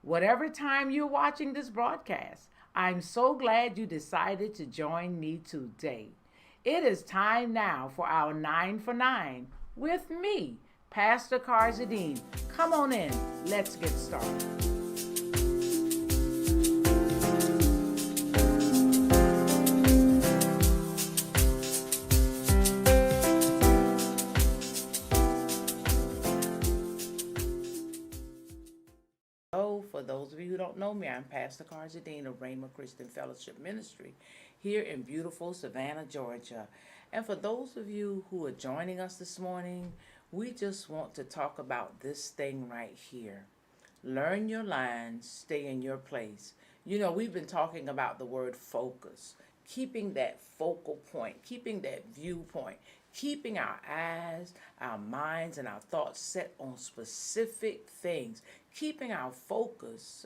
Whatever time you're watching this broadcast, I'm so glad you decided to join me today. It is time now for our 9 for 9 with me, Pastor Karzadine. Come on in, let's get started. So, for those of you who don't know me, I'm Pastor Karzadine of Rhema Christian Fellowship Ministry here in beautiful Savannah, Georgia. And for those of you who are joining us this morning, we just want to talk about this thing right here. Learn your lines, stay in your place. You know, we've been talking about the word focus, keeping that focal point, keeping that viewpoint, keeping our eyes, our minds, and our thoughts set on specific things, keeping our focus,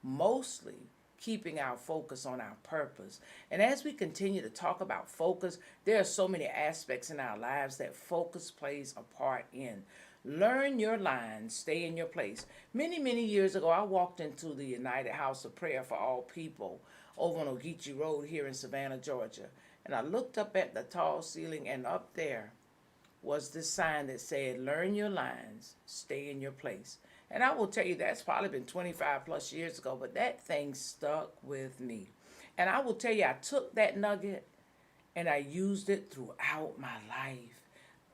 mostly keeping our focus on our purpose. And as we continue to talk about focus, there are so many aspects in our lives that focus plays a part in. Learn your lines, stay in your place. Many, many years ago, I walked into the United House of Prayer for All People over on Ogeechee Road here in Savannah, Georgia. And I looked up at the tall ceiling, and up there was this sign that said, learn your lines, stay in your place. And I will tell you, that's probably been 25 plus years ago, but that thing stuck with me. And I will tell you, I took that nugget and I used it throughout my life.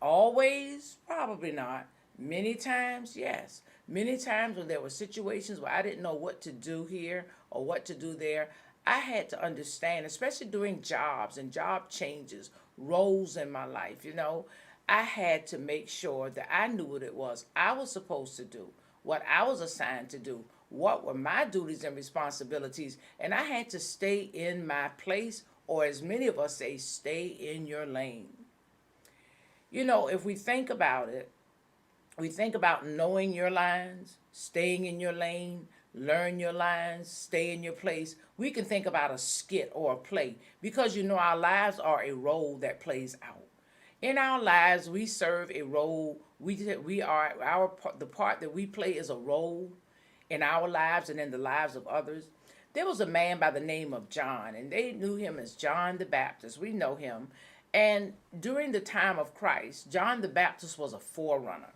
Always? Probably not. Many times? Yes. Many times when there were situations where I didn't know what to do here or what to do there, I had to understand, especially during jobs and job changes, roles in my life, I had to make sure that I knew what it was I was supposed to do, what I was assigned to do, what were my duties and responsibilities, and I had to stay in my place, or as many of us say, stay in your lane. If we think about it, we think about knowing your lines, staying in your lane, learn your lines, stay in your place. We can think about a skit or a play because our lives are a role that plays out. In our lives, we serve a role. We are the part that we play is a role in our lives and in the lives of others. There was a man by the name of John, and they knew him as John the Baptist. We know him. And during the time of Christ, John the Baptist was a forerunner.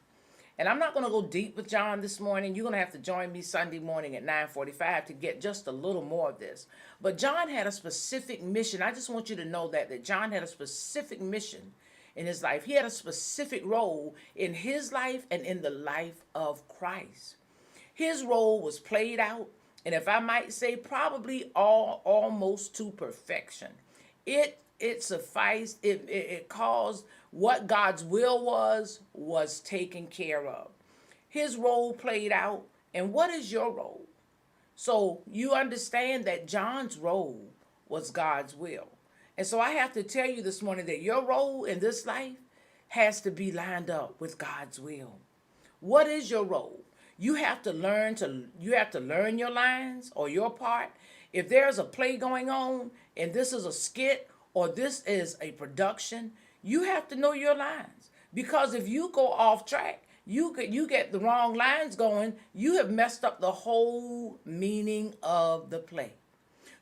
And I'm not going to go deep with John this morning. You're going to have to join me Sunday morning at 9:45 to get just a little more of this. But John had a specific mission. I just want you to know that John had a specific mission in his life. He had a specific role in his life and in the life of Christ. His role was played out, and if I might say, probably almost to perfection. It sufficed. It caused what God's will was taken care of. His role played out, and what is your role? So you understand that John's role was God's will. And so I have to tell you this morning that your role in this life has to be lined up with God's will. What is your role? You have to learn your lines or your part. If there's a play going on and this is a skit or this is a production, you have to know your lines. Because if you go off track, you get the wrong lines going, you have messed up the whole meaning of the play.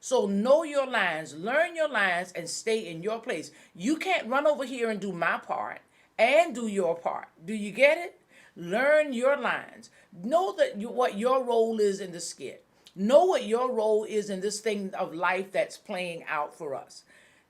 So know your lines, learn your lines, and stay in your place. You can't run over here and do my part and do your part. Do you get it? Learn your lines. Know what your role is in the skit. Know what your role is in this thing of life that's playing out for us.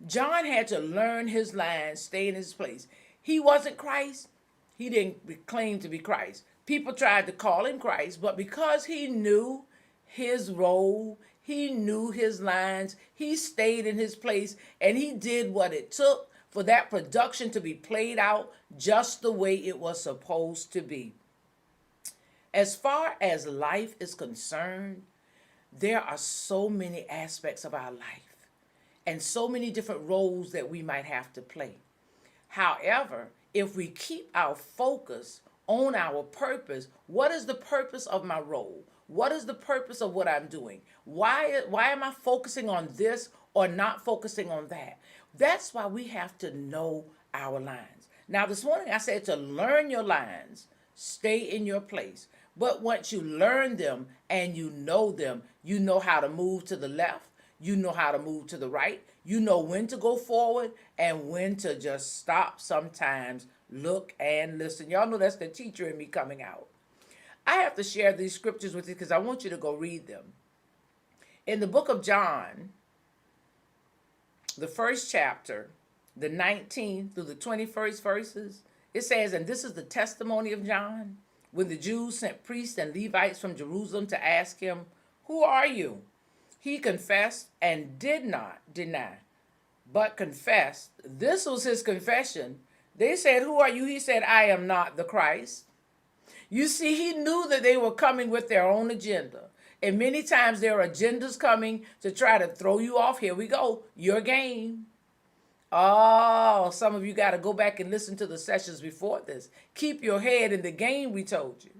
John had to learn his lines, stay in his place. He wasn't Christ. He didn't claim to be Christ. People tried to call him Christ, but because he knew his role, he knew his lines, he stayed in his place, and he did what it took for that production to be played out just the way it was supposed to be. As far as life is concerned, there are so many aspects of our life and so many different roles that we might have to play. However, if we keep our focus on our purpose, what is the purpose of my role? What is the purpose of what I'm doing? Why am I focusing on this or not focusing on that? That's why we have to know our lines. Now, this morning I said to learn your lines, stay in your place. But once you learn them and you know how to move to the left, you know how to move to the right, you know when to go forward and when to just stop sometimes, look and listen. Y'all know that's the teacher in me coming out. I have to share these scriptures with you because I want you to go read them. In the book of John, the first chapter, the 19th through the 21st verses, it says, and this is the testimony of John, when the Jews sent priests and Levites from Jerusalem to ask him, who are you? He confessed and did not deny, but confessed. This was his confession. They said, who are you? He said, I am not the Christ. You see, he knew that they were coming with their own agenda. And many times there are agendas coming to try to throw you off. Here we go. Your game. Oh, some of you got to go back and listen to the sessions before this. Keep your head in the game, we told you.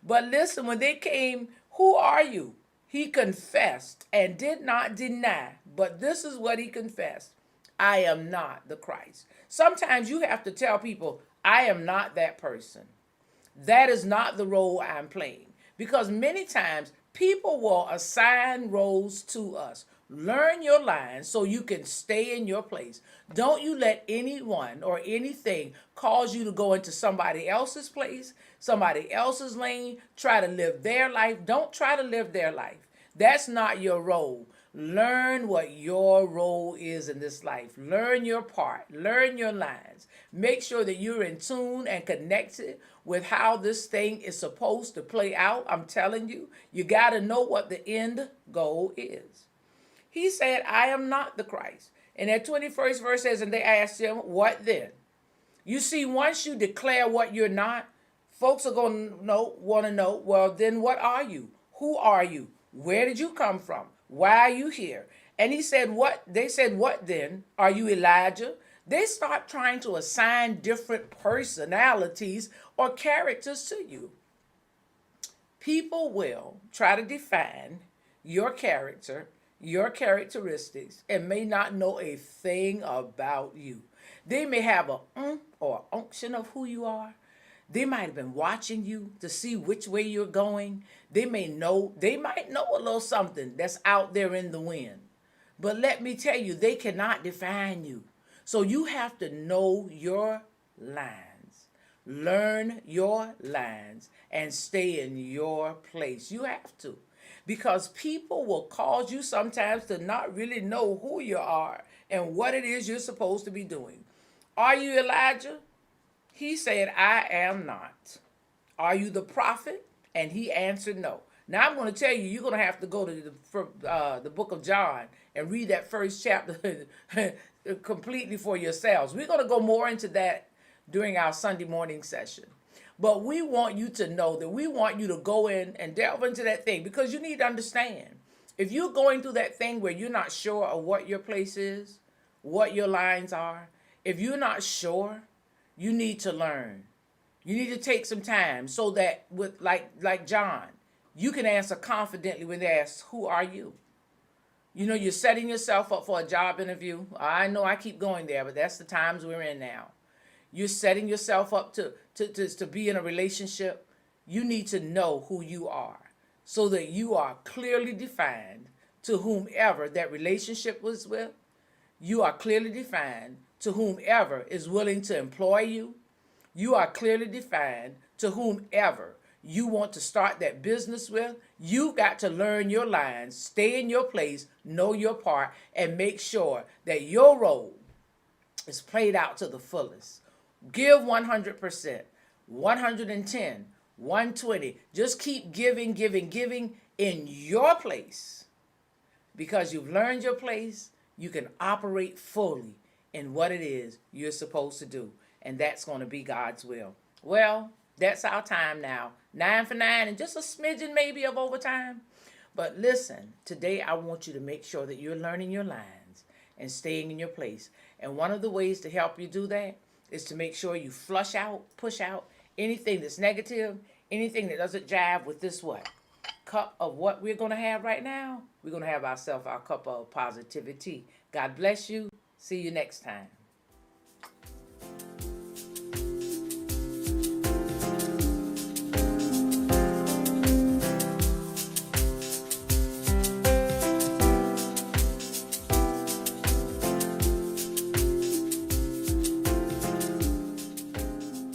But listen, when they came, who are you? He confessed and did not deny. But this is what he confessed. I am not the Christ. Sometimes you have to tell people, I am not that person. That is not the role I'm playing. Because many times people will assign roles to us. Learn your lines so you can stay in your place. Don't you let anyone or anything cause you to go into somebody else's place, somebody else's lane, try to live their life. Don't try to live their life. That's not your role. Learn what your role is in this life. Learn your part. Learn your lines. Make sure that you're in tune and connected with how this thing is supposed to play out. I'm telling you, you got to know what the end goal is. He said, I am not the Christ. And that 21st verse says, and they asked him, what then? You see, once you declare what you're not, folks are going to want to know, well, then what are you? Who are you? Where did you come from? Why are you here? And he said, what? They said, what then? Are you Elijah? They start trying to assign different personalities or characters to you. People will try to define your character, your characteristics, and may not know a thing about you. They may have a or unction of who you are. They might have been watching you to see which way you're going. They might know a little something that's out there in the wind. But let me tell you, they cannot define you. So you have to know your lines. Learn your lines and stay in your place. You have to. Because people will cause you sometimes to not really know who you are and what it is you're supposed to be doing. Are you Elijah? He said, I am not. Are you the prophet? And he answered no. Now I'm going to tell you, you're going to have to go to the book of John and read that first chapter completely for yourselves. We're going to go more into that during our Sunday morning session. But we want you to know that we want you to go in and delve into that thing because you need to understand. If you're going through that thing where you're not sure of what your place is, what your lines are, if you're not sure, you need to learn. You need to take some time so that with like John, you can answer confidently when they ask, who are you? You know, you're setting yourself up for a job interview. I know I keep going there, but that's the times we're in now. You're setting yourself up to be in a relationship. You need to know who you are so that you are clearly defined to whomever that relationship was with. You are clearly defined to whomever is willing to employ you. You are clearly defined to whomever you want to start that business with. You've got to learn your lines, stay in your place, know your part, and make sure that your role is played out to the fullest. Give 100%, 110, 120. Just keep giving in your place. Because you've learned your place, you can operate fully in what it is you're supposed to do. And that's going to be God's will. Well, that's our time now. 9 for 9 and just a smidgen maybe of overtime. But listen, today I want you to make sure that you're learning your lines and staying in your place. And one of the ways to help you do that is to make sure you flush out, push out anything that's negative, anything that doesn't jive with this what? Cup of what we're going to have right now. We're going to have ourselves our cup of positivity. God bless you. See you next time.